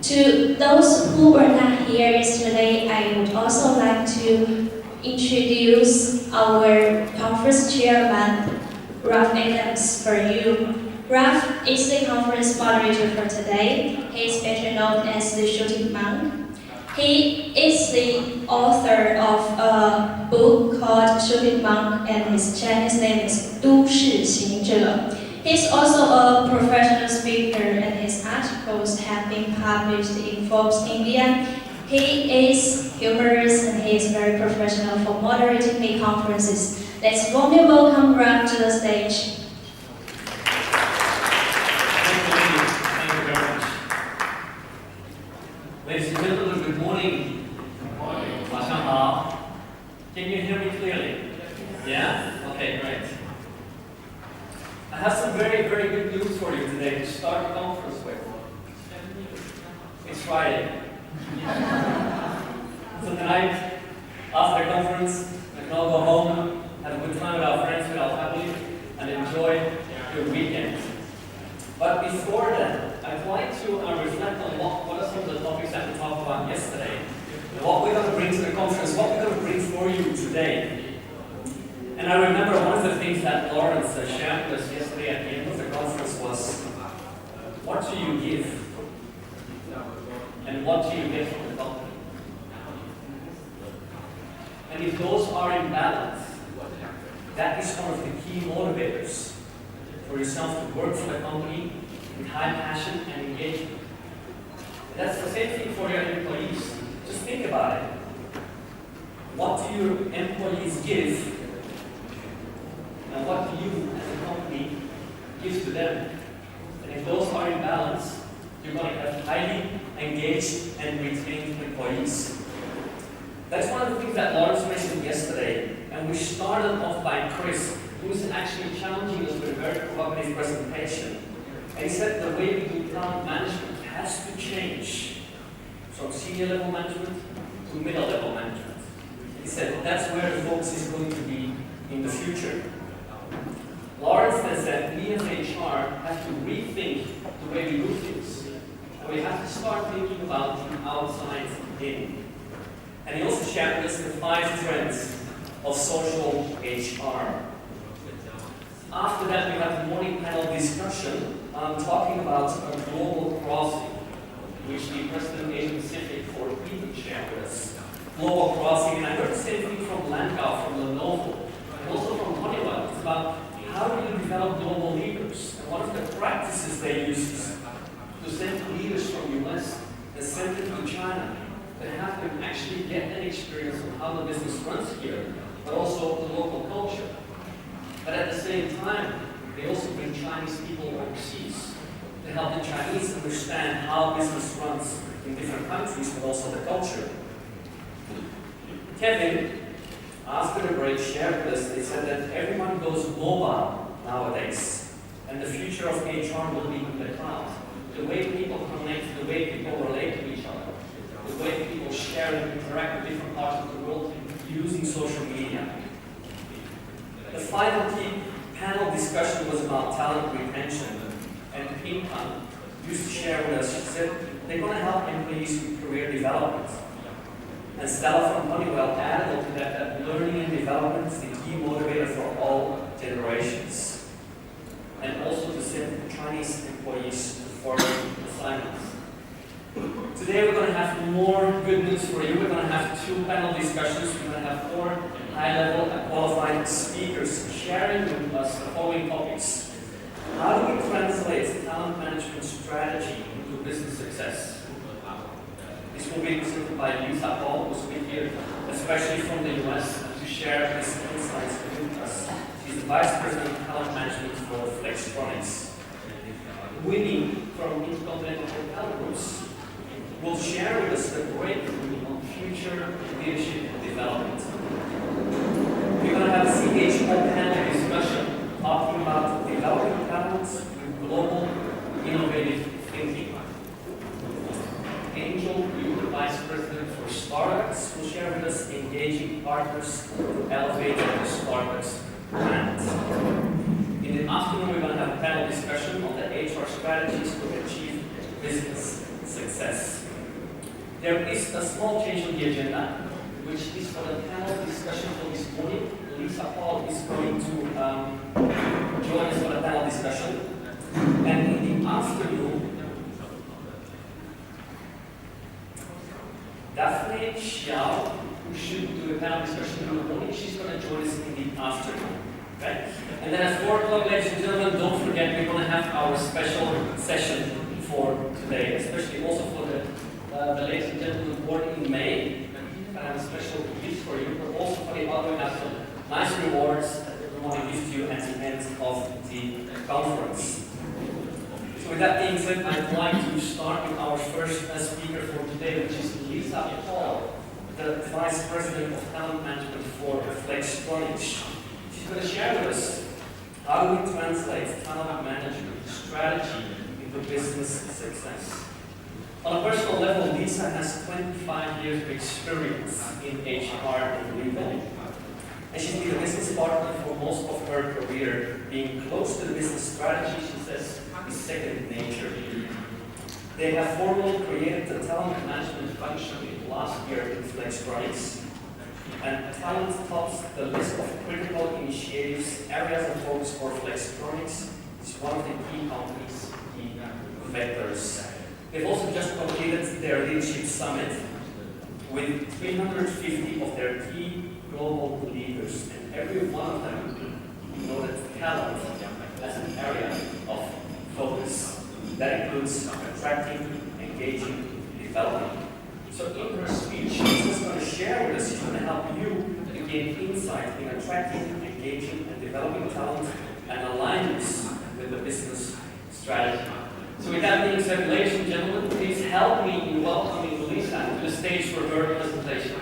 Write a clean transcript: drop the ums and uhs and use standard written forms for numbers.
To those who were not here yesterday, I would also like to introduce our conference chairman, Ralph Adams, for you. Ralph is the conference moderator for today. He is better known as the Shooting Monk. He is the author of a book called Shooting Monk, and his Chinese name is 都市行者. He's also a professional speaker, and his articles have been published in Forbes India. He is humorous and he is very professional for moderating the conferences. Let's warmly welcome Ralph to the stage. Thank you very much. Ladies and gentlemen, good morning. Good morning. 晚上好. Can you hear me clearly? Yeah? Okay, great. I have some very, very good news for you today to start the conference with. It's Friday. So tonight, after the conference, we can all go home, have a good time with our friends, with our family, and enjoy your weekend. But before that, I'd like to reflect on what are some of the topics that we talked about yesterday, and what we're going to bring to the conference, what we're going to bring for you today. And I remember one of the things that Lawrence shared with us yesterday at the end of the conference was, what do you give? And what do you get from the company? And if those are in balance, that is one of the key motivators for yourself to work for the company with high passion and engagement. And that's the same thing for your employees. Just think about it. What do your employees give? And what do you, as a company, give to them? And if those are in balance, you're going to have highly engaged and retained employees. That's one of the things that Lawrence mentioned yesterday. And we started off by Chris, who was actually challenging us with a very provocative presentation. And he said the way we do talent management has to change from senior level management to middle level management. He said that's where the focus is going to be in the future. Lawrence then said we as HR have to rethink the way we do things. And we have to start thinking about the outside in. And he also shared with us the 5 trends of social HR. After that, we had the morning panel discussion talking about a global crossing, which the President of Asia Pacific for Peter shared with us. Global crossing, and I heard the same thing from Lancashire, from Lenovo, and also from Honeywell. It's about how do you develop global leaders? And one of the practices they use is to send leaders from US and send them to China to have them actually get an experience of how the business runs here, but also the local culture. But at the same time, they also bring Chinese people overseas to help the Chinese understand how business runs in different countries, but also the culture. Kevin, after the break, shared with us, they said that everyone goes mobile nowadays, and the future of HR will be in the cloud. The way people connect, the way people relate to each other, the way people share and interact with different parts of the world using social media. The final key panel discussion was about talent retention, and Pinkan used to share with us. She said they're going to help employees with career development. And Stella from Honeywell added to that learning and development is the key motivator for all generations. And also to send Chinese employees to foreign assignments. Today we're going to have more good news for you. We're going to have 2 panel discussions. We're going to have 4 high-level and qualified speakers sharing with us the following topics. How do we translate talent management strategy into business success? This will be presented by Lisa Paul, who will be here, especially from the US, to share his insights with us. She's the Vice President of Talent Management for Flextronics. Winnie from Intercontinental Hotel Groups will share with us the breakthrough on future leadership development. We're going to have a CHO panel discussion talking about developing talents with global innovative thinking. Angel, you, the Vice President for Starbucks, will share with us engaging partners to elevate the Starbucks brand. In the afternoon, we're going to have a panel discussion on the HR strategies to achieve business success. success. There is a small change on the agenda, which is for the panel discussion for this morning. Lisa Paul is going to join us for the panel discussion. And in the afternoon, Daphne Xiao, who should do a panel discussion in the morning, she's going to join us in the afternoon. Okay? And then at 4 o'clock, ladies and gentlemen, don't forget we're going to have our special session for today, especially also for the ladies and gentlemen born in May. I have a special gift for you, but also for the other, we have some nice rewards that we want to give to you at the end of the conference. So with that being said, I'd like to start with our first speaker for today, which is Lisa Paul, the Vice President of Talent Management for Flextronics. She's going to share with us how we translate talent management strategy into business success. On a personal level, Lisa has 25 years of experience in HR and legal. And she's been a business partner for most of her career. Being close to the business strategy, she says, is second nature. They have formally created the talent management function last year in Flextronics. And talent tops the list of critical initiatives, areas of focus for Flextronics. It's one of the key companies, key vectors. They've also just completed their leadership summit with 350 of their key global leaders, and every one of them noted talent as an area of focus. That includes attracting, engaging, developing. So in her speech, she's just going to share with us, she's going to help you to gain insight in attracting, engaging, and developing talent and align this with the business strategy. So with that being said, ladies and gentlemen, please help me in welcoming Lisa to the stage for her presentation.